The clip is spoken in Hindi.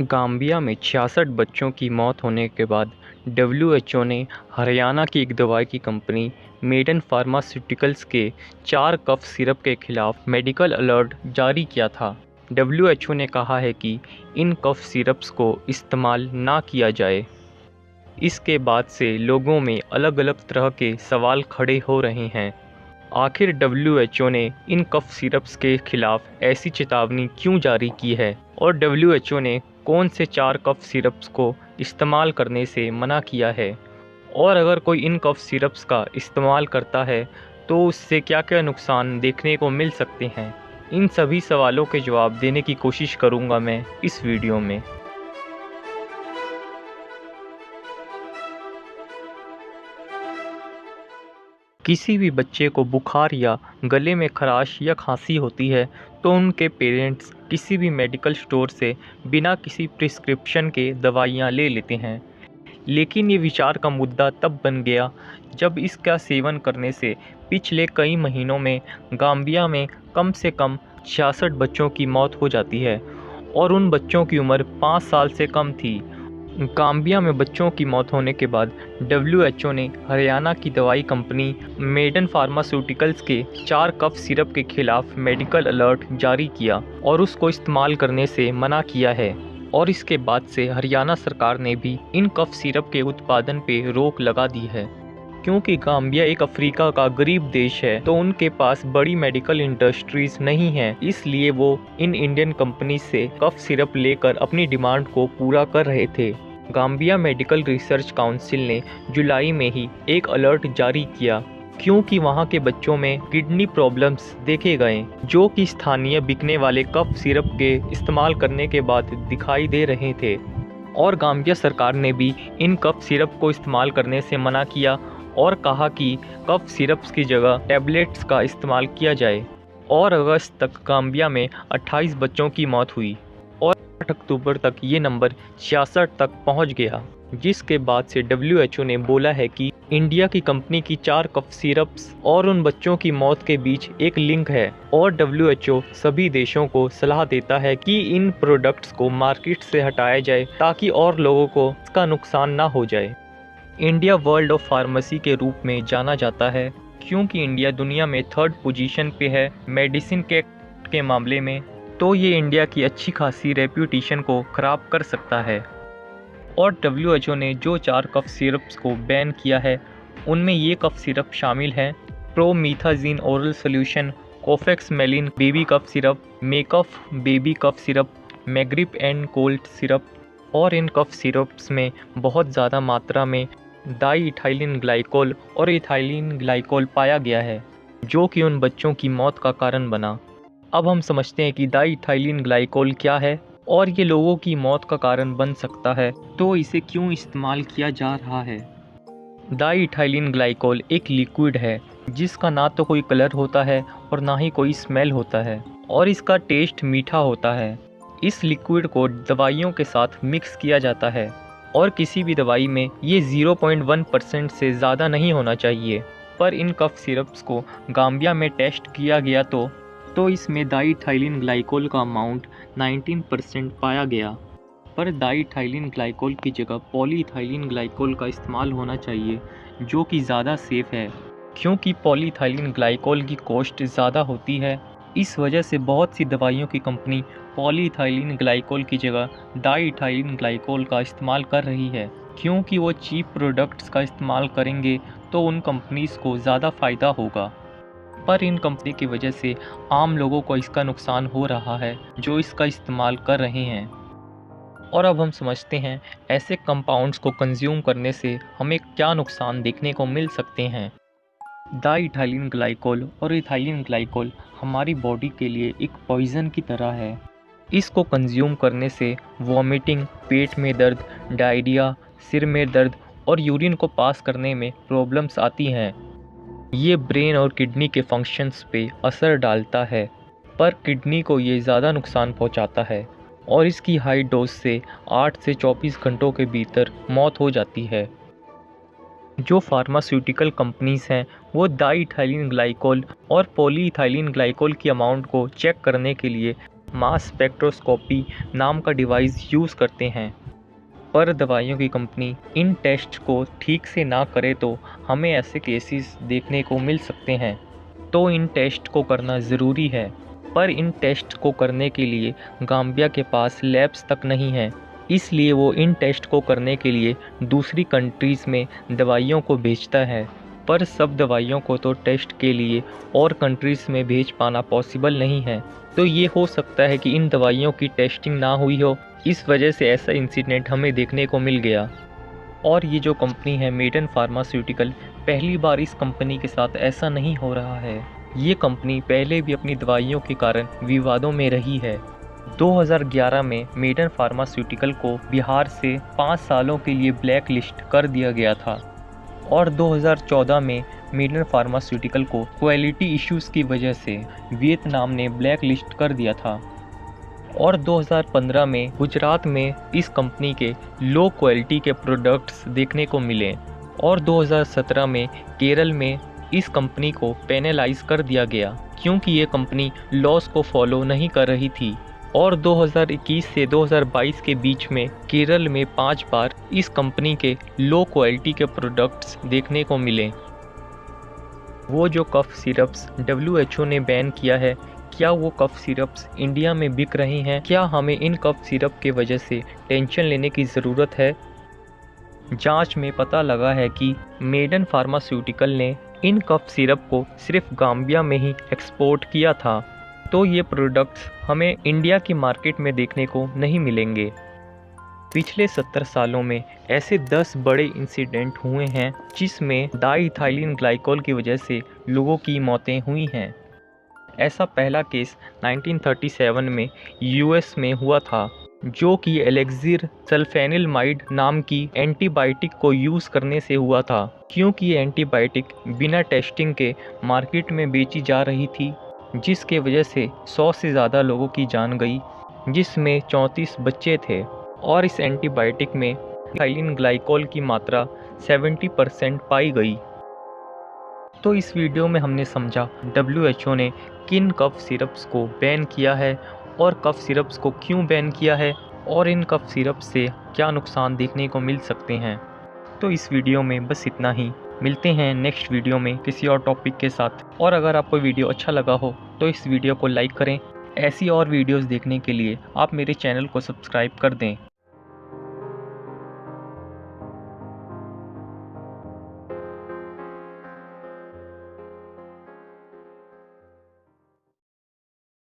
गाम्बिया में 66 बच्चों की मौत होने के बाद डब्ल्यूएचओ ने हरियाणा की एक दवाई की कंपनी मेडन फार्मास्यूटिकल्स के 4 कफ सिरप के खिलाफ मेडिकल अलर्ट जारी किया था। डब्ल्यूएचओ ने कहा है कि इन कफ सिरप्स को इस्तेमाल ना किया जाए। इसके बाद से लोगों में अलग अलग तरह के सवाल खड़े हो रहे हैं। आखिर डब्ल्यूएचओ ने इन कफ सिरप्स के खिलाफ ऐसी चेतावनी क्यों जारी की है और डब्ल्यूएचओ ने कौन से 4 कफ सिरप्स को इस्तेमाल करने से मना किया है, और अगर कोई इन कफ सिरप्स का इस्तेमाल करता है तो उससे क्या क्या नुकसान देखने को मिल सकते हैं। इन सभी सवालों के जवाब देने की कोशिश करूंगा मैं इस वीडियो में। किसी भी बच्चे को बुखार या गले में खराश या खांसी होती है तो उनके पेरेंट्स किसी भी मेडिकल स्टोर से बिना किसी प्रिस्क्रिप्शन के दवाइयाँ ले लेते हैं। लेकिन ये विचार का मुद्दा तब बन गया जब इसका सेवन करने से पिछले कई महीनों में गाम्बिया में कम से कम 66 बच्चों की मौत हो जाती है और उन बच्चों की उम्र 5 साल से कम थी। गाम्बिया में बच्चों की मौत होने के बाद डब्ल्यूएचओ ने हरियाणा की दवाई कंपनी मेडन फार्मास्यूटिकल्स के 4 कफ सिरप के खिलाफ मेडिकल अलर्ट जारी किया और उसको इस्तेमाल करने से मना किया है। और इसके बाद से हरियाणा सरकार ने भी इन कफ सिरप के उत्पादन पे रोक लगा दी है। क्योंकि गाम्बिया एक अफ्रीका का गरीब देश है तो उनके पास बड़ी मेडिकल इंडस्ट्रीज नहीं है, इसलिए वो इन इंडियन कंपनी से कफ सिरप लेकर अपनी डिमांड को पूरा कर रहे थे। गाम्बिया मेडिकल रिसर्च काउंसिल ने जुलाई में ही एक अलर्ट जारी किया क्योंकि वहां के बच्चों में किडनी प्रॉब्लम्स देखे गए जो कि स्थानीय बिकने वाले कफ सिरप के इस्तेमाल करने के बाद दिखाई दे रहे थे। और गाम्बिया सरकार ने भी इन कफ सिरप को इस्तेमाल करने से मना किया और कहा कि कफ सिरप्स की जगह टैबलेट्स का इस्तेमाल किया जाए। और अगस्त तक गाम्बिया में 28 बच्चों की मौत हुई और 8 अक्टूबर तक ये नंबर 66 तक पहुंच गया, जिसके बाद से डब्ल्यूएचओ ने बोला है कि इंडिया की कंपनी की 4 कफ सिरप्स और उन बच्चों की मौत के बीच एक लिंक है। और डब्ल्यूएचओ सभी देशों को सलाह देता है कि इन प्रोडक्ट्स को मार्केट से हटाया जाए ताकि और लोगों को इसका नुकसान ना हो जाए। इंडिया वर्ल्ड ऑफ फार्मेसी के रूप में जाना जाता है क्योंकि इंडिया दुनिया में 3rd पोजीशन पे है मेडिसिन के मामले में, तो ये इंडिया की अच्छी खासी रेप्यूटेशन को ख़राब कर सकता है। और डब्ल्यूएचओ ने जो 4 कफ सिरप्स को बैन किया है उनमें ये कफ सिरप शामिल हैं promethazine oral solution, Kofexmalin baby cough syrup, Makoff baby cough syrup, Magrip and cold syrup. और इन कफ सिरप्स में बहुत ज़्यादा मात्रा में डाई इथाइलिन ग्लाइकोल और इथाइलिन ग्लाइकोल पाया गया है जो कि उन बच्चों की मौत का कारण बना। अब हम समझते हैं कि डाई इथाइलिन ग्लाइकोल क्या है और ये लोगों की मौत का कारण बन सकता है, तो इसे क्यों इस्तेमाल किया जा रहा है। डाई इथाइलिन ग्लाइकोल एक लिक्विड है जिसका ना तो कोई कलर होता है और ना ही कोई स्मेल होता है और इसका टेस्ट मीठा होता है। इस लिक्विड को दवाइयों के साथ मिक्स किया जाता है और किसी भी दवाई में ये 0.1% से ज़्यादा नहीं होना चाहिए। पर इन कफ सिरप्स को गाम्बिया में टेस्ट किया गया तो इसमें डाईइथाइलिन ग्लाइकोल का अमाउंट 19% पाया गया। पर डाईइथाइलिन ग्लाइकोल की जगह पॉलीइथाइलिन ग्लाइकोल का इस्तेमाल होना चाहिए जो कि ज़्यादा सेफ़ है क्योंकि पॉलीइथाइलिन ग्लाइकोल की कॉस्ट ज़्यादा होती है। इस वजह से बहुत सी दवाइयों की कंपनी पॉलीइथाइलिन ग्लाइकोल की जगह डाईइथाइलिन ग्लाइकोल का इस्तेमाल कर रही है क्योंकि वो चीप प्रोडक्ट्स का इस्तेमाल करेंगे तो उन कंपनीज़ को ज़्यादा फ़ायदा होगा। पर इन कंपनी की वजह से आम लोगों को इसका नुकसान हो रहा है जो इसका इस्तेमाल कर रहे हैं। और अब हम समझते हैं ऐसे कंपाउंड्स को कंज्यूम करने से हमें क्या नुकसान देखने को मिल सकते हैं। डाईइथाइलिन ग्लाइकोल और इथाइलिन ग्लाइकोल हमारी बॉडी के लिए एक पॉइज़न की तरह है। इसको कंज्यूम करने से वॉमिटिंग, पेट में दर्द, डायरिया, सिर में दर्द और यूरिन को पास करने में प्रॉब्लम्स आती हैं। ये ब्रेन और किडनी के फंक्शंस पे असर डालता है, पर किडनी को ये ज़्यादा नुकसान पहुंचाता है और इसकी हाई डोज से 8 से 24 घंटों के भीतर मौत हो जाती है। जो फार्मास्यूटिकल कंपनीज़ हैं वो डाईइथाइलिन ग्लाइकोल और पॉलीइथाइलिन ग्लाइकोल की अमाउंट को चेक करने के लिए मास स्पेक्ट्रोस्कोपी नाम का डिवाइस यूज़ करते हैं। पर दवाइयों की कंपनी इन टेस्ट को ठीक से ना करे तो हमें ऐसे केसेस देखने को मिल सकते हैं। तो इन टेस्ट को करना ज़रूरी है, पर इन टेस्ट को करने के लिए गाम्बिया के पास लैब्स तक नहीं है, इसलिए वो इन टेस्ट को करने के लिए दूसरी कंट्रीज़ में दवाइयों को भेजता है। पर सब दवाइयों को तो टेस्ट के लिए और कंट्रीज़ में भेज पाना पॉसिबल नहीं है, तो ये हो सकता है कि इन दवाइयों की टेस्टिंग ना हुई हो, इस वजह से ऐसा इंसिडेंट हमें देखने को मिल गया। और ये जो कंपनी है मेडन फार्मास्यूटिकल, पहली बार इस कंपनी के साथ ऐसा नहीं हो रहा है। ये कंपनी पहले भी अपनी दवाइयों के कारण विवादों में रही है। 2011 में मेडन फार्मास्यूटिकल को बिहार से 5 सालों के लिए ब्लैक लिस्ट कर दिया गया था और 2014 में मेडन फार्मास्यूटिकल को क्वालिटी इश्यूज़ की वजह से वियतनाम ने ब्लैक लिस्ट कर दिया था और 2015 में गुजरात में इस कंपनी के लो क्वालिटी के प्रोडक्ट्स देखने को मिले और 2017 में केरल में इस कंपनी को पेनलाइज कर दिया गया क्योंकि ये कंपनी लॉस को फॉलो नहीं कर रही थी। और 2021 से 2022 के बीच में केरल में 5 बार इस कंपनी के लो क्वालिटी के प्रोडक्ट्स देखने को मिले। वो जो कफ सिरप्स WHO ने बैन किया है, क्या वो कफ सिरप्स इंडिया में बिक रही हैं? क्या हमें इन कफ सिरप के वजह से टेंशन लेने की ज़रूरत है? जांच में पता लगा है कि मेडन फार्मास्यूटिकल ने इन कफ सिरप को सिर्फ गाम्बिया में ही एक्सपोर्ट किया था, तो ये प्रोडक्ट्स हमें इंडिया की मार्केट में देखने को नहीं मिलेंगे। पिछले 70 सालों में ऐसे 10 बड़े इंसिडेंट हुए हैं जिसमें डाइइथाइलिन ग्लाइकोल की वजह से लोगों की मौतें हुई हैं। ऐसा पहला केस 1937 में US में हुआ था, जो कि एलेक्सिर सल्फेनिलमाइड नाम की एंटीबायोटिक को यूज़ करने से हुआ था, क्योंकि ये एंटीबायोटिक बिना टेस्टिंग के मार्केट में बेची जा रही थी, जिसके वजह से 100 से ज़्यादा लोगों की जान गई, जिसमें 34 बच्चे थे। और इस एंटीबायोटिक में इथाइलिन ग्लाइकोल की मात्रा 70% पाई गई। तो इस वीडियो में हमने समझा WHO ने किन कफ सिरप्स को बैन किया है और कफ सिरप्स को क्यों बैन किया है और इन कफ सिरप से क्या नुकसान देखने को मिल सकते हैं। तो इस वीडियो में बस इतना ही। मिलते हैं नेक्स्ट वीडियो में किसी और टॉपिक के साथ। और अगर आपको वीडियो अच्छा लगा हो तो इस वीडियो को लाइक करें। ऐसी और वीडियोस देखने के लिए आप मेरे चैनल को सब्सक्राइब कर दें।